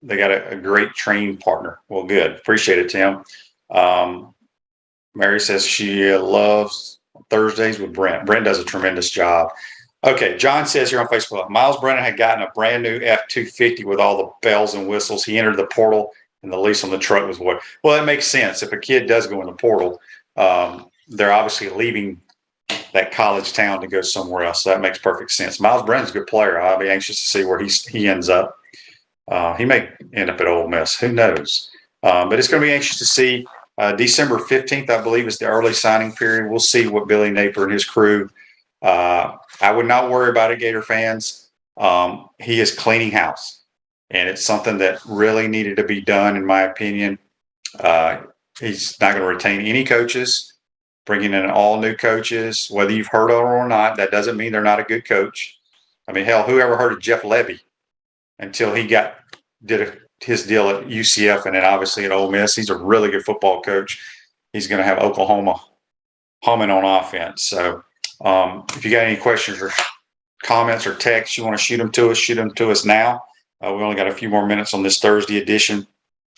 They got a great training partner. Well, good. Appreciate it, Tim. Mary says she loves Thursdays with Brent. Brent does a tremendous job. Okay, John says here on Facebook, Miles Brennan had gotten a brand new F-250 with all the bells and whistles. He entered the portal, and the lease on the truck was what? Well, that makes sense. If a kid does go in the portal, they're obviously leaving that college town to go somewhere else. So that makes perfect sense. Miles Brennan's a good player. I'll be anxious to see where he ends up. He may end up at Ole Miss. Who knows? But it's going to be anxious to see. December 15th, I believe, is the early signing period. We'll see what Billy Napier and his crew. I would not worry about it, Gator fans. He is cleaning house, and it's something that really needed to be done, in my opinion. He's not going to retain any coaches, bringing in all new coaches, whether you've heard of them or not. That doesn't mean they're not a good coach. I mean, hell, who ever heard of Jeff Levy until he did his deal at UCF and then obviously at Ole Miss? He's a really good football coach. He's going to have Oklahoma humming on offense. So if you got any questions or comments or texts you want to shoot them to us now. We only got a few more minutes on this Thursday edition.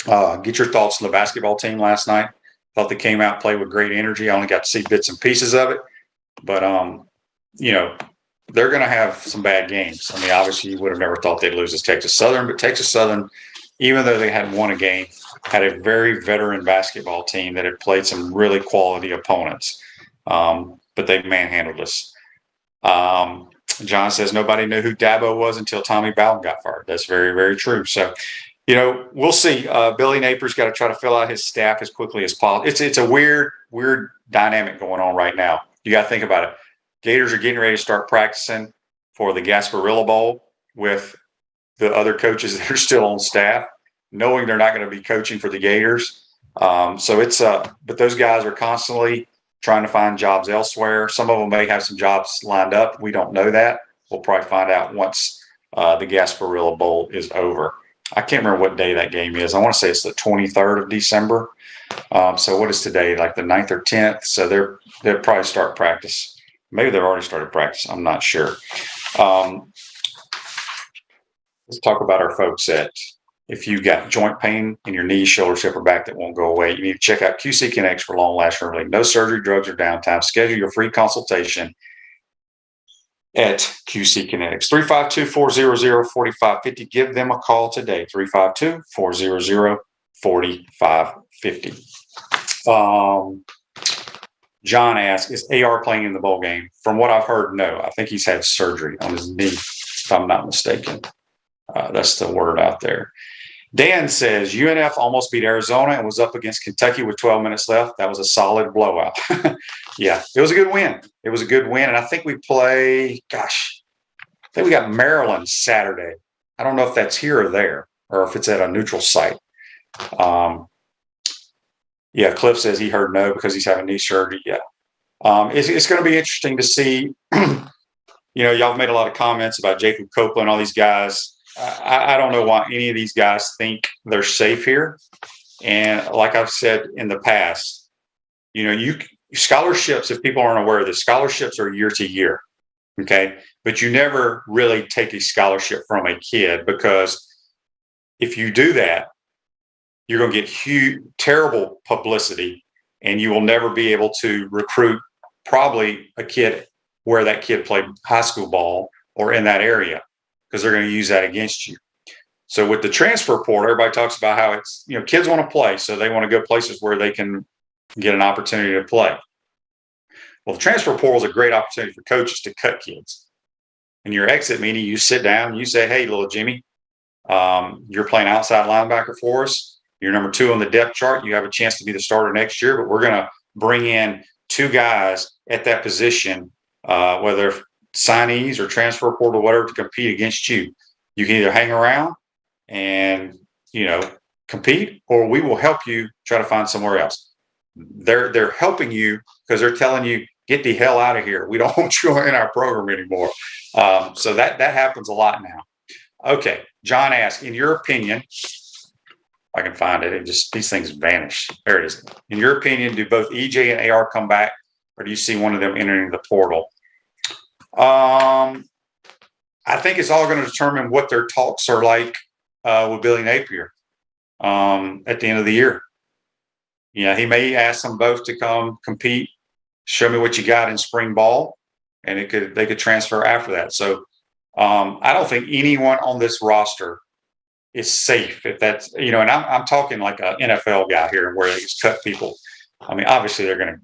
Get your thoughts on the basketball team last night. Thought they came out, played with great energy. I only got to see bits and pieces of it. But, they're going to have some bad games. I mean, obviously, you would have never thought they'd lose to Texas Southern. But Texas Southern, even though they hadn't won a game, had a very veteran basketball team that had played some really quality opponents. But they manhandled us. John says nobody knew who Dabo was until Tommy Bowden got fired. That's very, very true. So, we'll see. Billy Napier's got to try to fill out his staff as quickly as possible. It's a weird dynamic going on right now. You got to think about it. Gators are getting ready to start practicing for the Gasparilla Bowl with the other coaches that are still on staff, knowing they're not going to be coaching for the Gators. But those guys are constantly trying to find jobs elsewhere. Some of them may have some jobs lined up. We don't know that. We'll probably find out once the Gasparilla Bowl is over. I can't remember what day that game is. I want to say it's the 23rd of December. So what is today, like the 9th or 10th? So they'll probably start practice. Maybe they've already started practice. I'm not sure. Let's talk about our folks at, if you got joint pain in your knee, shoulder, hip, or back that won't go away, you need to check out QC Kinetics for long-lasting relief. No surgery, drugs, or downtime. Schedule your free consultation at QC Kinetics. 352-400-4550. Give them a call today. 352-400-4550. John asks, is AR playing in the bowl game? From what I've heard, no. I think he's had surgery on his knee, if I'm not mistaken. That's the word out there. Dan says, UNF almost beat Arizona and was up against Kentucky with 12 minutes left. That was a solid blowout. Yeah, it was a good win. It was a good win. And I think we play, I think we got Maryland Saturday. I don't know if that's here or there or if it's at a neutral site. Yeah, Cliff says he heard no because he's having knee surgery. Yeah. It's going to be interesting to see. Y'all made a lot of comments about Jacob Copeland, all these guys. I don't know why any of these guys think they're safe here. And like I've said in the past, scholarships, if people aren't aware of this, scholarships are year to year. Okay. But you never really take a scholarship from a kid, because if you do that, you're going to get terrible publicity, and you will never be able to recruit probably a kid where that kid played high school ball or in that area, because they're going to use that against you. So with the transfer portal, everybody talks about how it's, kids want to play, so they want to go places where they can get an opportunity to play. Well, the transfer portal is a great opportunity for coaches to cut kids. In your exit meeting, you sit down, you say, hey, little Jimmy, you're playing outside linebacker for us. You're number 2 on the depth chart. You have a chance to be the starter next year, but we're going to bring in 2 guys at that position, whether signees or transfer portal, whatever, to compete against you. You can either hang around and, compete, or we will help you try to find somewhere else. They're helping you because they're telling you, get the hell out of here. We don't want you in our program anymore. So that happens a lot now. Okay. John asks, in your opinion, I can find it. These things vanish. There it is. In your opinion, do both EJ and AR come back, or do you see one of them entering the portal? I think it's all going to determine what their talks are like with Billy Napier at the end of the year. He may ask them both to come compete, show me what you got in spring ball, and they could transfer after that. So I don't think anyone on this roster is safe if that's, and I'm talking like an NFL guy here where they just cut people. I mean, obviously you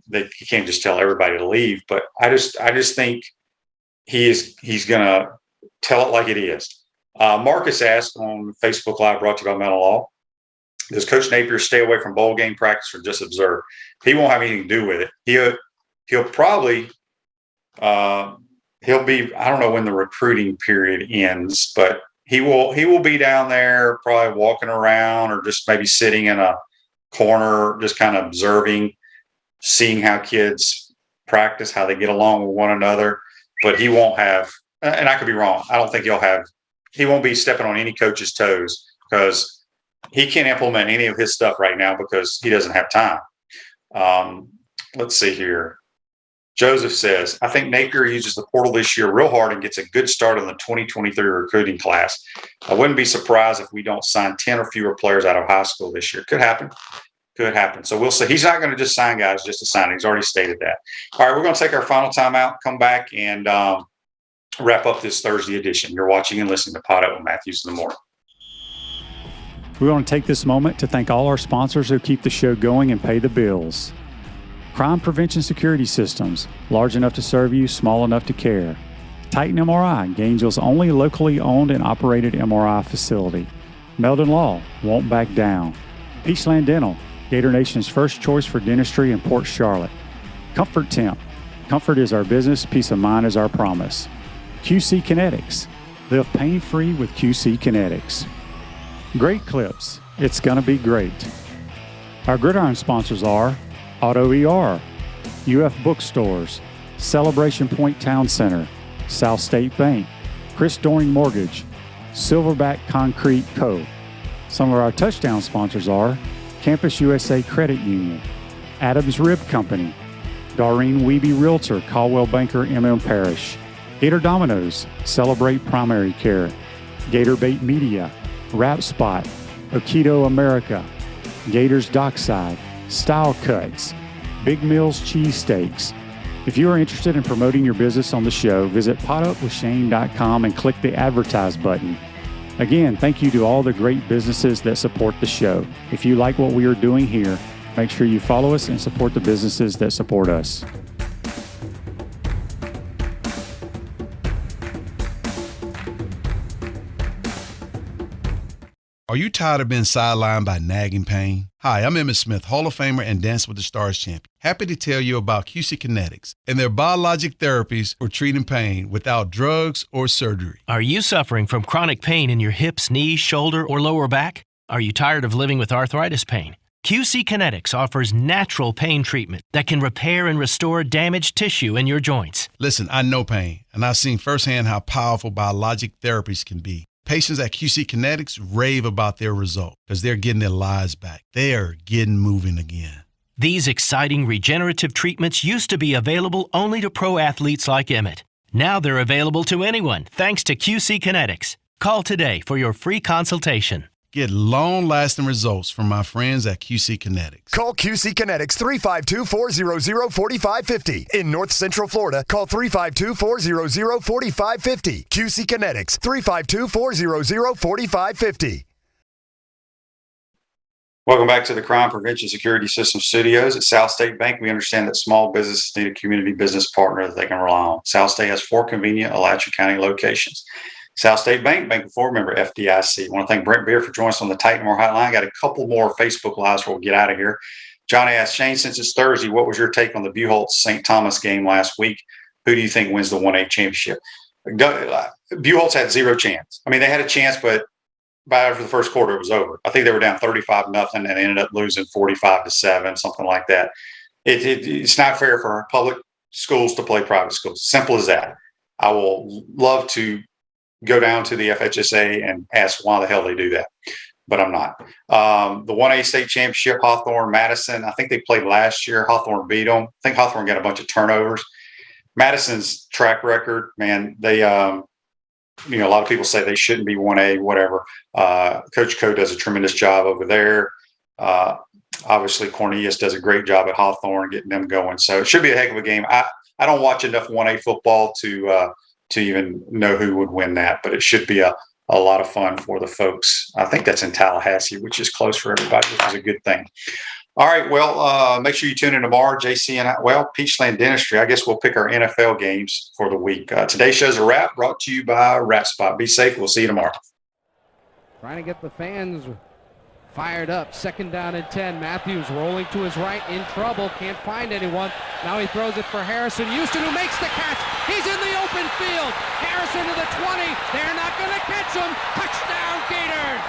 can't just tell everybody to leave, but I just think he's going to tell it like it is. Marcus asked on Facebook Live, brought to you by Mental Law, does Coach Napier stay away from bowl game practice or just observe? He won't have anything to do with it. He'll probably he'll be, I don't know when the recruiting period ends, but he will be down there probably walking around or just maybe sitting in a corner, just kind of observing, seeing how kids practice, how they get along with one another. But he won't have, and I could be wrong, I don't think he won't be stepping on any coach's toes because he can't implement any of his stuff right now because he doesn't have time. Let's see here. Joseph says, I think Napier uses the portal this year real hard and gets a good start on the 2023 recruiting class. I wouldn't be surprised if we don't sign 10 or fewer players out of high school this year. Could happen. So we'll see. He's not going to just sign guys just to sign. He's already stated that. All right, we're going to take our final timeout, come back, and wrap up this Thursday edition. You're watching and listening to Pod Up with Matthews in the Morning. We want to take this moment to thank all our sponsors who keep the show going and pay the bills. Crime Prevention Security Systems, large enough to serve you, small enough to care. Titan MRI, Gainesville's only locally owned and operated MRI facility. Meldon Law, won't back down. Peachland Dental, Gator Nation's first choice for dentistry in Port Charlotte. Comfort Temp, comfort is our business, peace of mind is our promise. QC Kinetics, live pain-free with QC Kinetics. Great Clips, it's gonna be great. Our Gridiron sponsors are Auto ER, UF Bookstores, Celebration Point Town Center, South State Bank, Chris Doring Mortgage, Silverback Concrete Co. Some of our touchdown sponsors are Campus USA Credit Union, Adams Rib Company, Doreen Wiebe Realtor, Caldwell Banker, MM Parish, Gator Dominoes, Celebrate Primary Care, Gator Bait Media, Wrap Spot, Okido America, Gators Dockside, Style Cuts, Big Mills Cheesesteaks. If you are interested in promoting your business on the show, visit potupwithshane.com and click the advertise button. Again, thank you to all the great businesses that support the show. If you like what we are doing here, make sure you follow us and support the businesses that support us. Are you tired of being sidelined by nagging pain? Hi, I'm Emmett Smith, Hall of Famer and Dance with the Stars champion. Happy to tell you about QC Kinetics and their biologic therapies for treating pain without drugs or surgery. Are you suffering from chronic pain in your hips, knees, shoulder, or lower back? Are you tired of living with arthritis pain? QC Kinetics offers natural pain treatment that can repair and restore damaged tissue in your joints. Listen, I know pain, and I've seen firsthand how powerful biologic therapies can be. Patients at QC Kinetics rave about their result because they're getting their lives back. They are getting moving again. These exciting regenerative treatments used to be available only to pro athletes like Emmett. Now they're available to anyone thanks to QC Kinetics. Call today for your free consultation. Get long-lasting results from my friends at QC Kinetics. Call QC Kinetics 352-400-4550. In North Central Florida, call 352-400-4550. QC Kinetics 352-400-4550. Welcome back to the Crime Prevention Security System Studios at South State Bank. We understand that small businesses need a community business partner that they can rely on. South State has 4 convenient Alachua County locations. South State Bank, Bank before, member FDIC. I want to thank Brent Beaird for joining us on the Titan More Hotline. Got a couple more Facebook Lives before we get out of here. Johnny asked, Shane, since it's Thursday, what was your take on the Buchholz-St. Thomas game last week? Who do you think wins the 1A championship? Buchholz had zero chance. I mean, they had a chance, but by after the first quarter, it was over. I think they were down 35-0 and ended up losing 45-7, something like that. It's not fair for public schools to play private schools. Simple as that. I will love to go down to the FHSA and ask why the hell they do that, but I'm not. The 1A state championship, Hawthorne, Madison, I think they played last year. Hawthorne beat them. I think Hawthorne got a bunch of turnovers. Madison's track record, man, they, a lot of people say they shouldn't be 1A, whatever. Coach Co does a tremendous job over there. Obviously, Cornelius does a great job at Hawthorne getting them going. So it should be a heck of a game. I don't watch enough 1A football to even know who would win that, but it should be a lot of fun for the folks. I think that's in Tallahassee, which is close for everybody, which is a good thing. All right, well, make sure you tune in tomorrow, JC and I. Well, Peachland Dentistry, I guess we'll pick our NFL games for the week. Today's show's a wrap, brought to you by Wrap Spot. Be safe. We'll see you tomorrow. Trying to get the fans fired up. 2nd down and 10. Matthews rolling to his right, in trouble, can't find anyone. Now he throws it for Harrison Houston, who makes the catch. He's in the open field. Harrison to the 20. They're not going to catch him. Touchdown, Gators.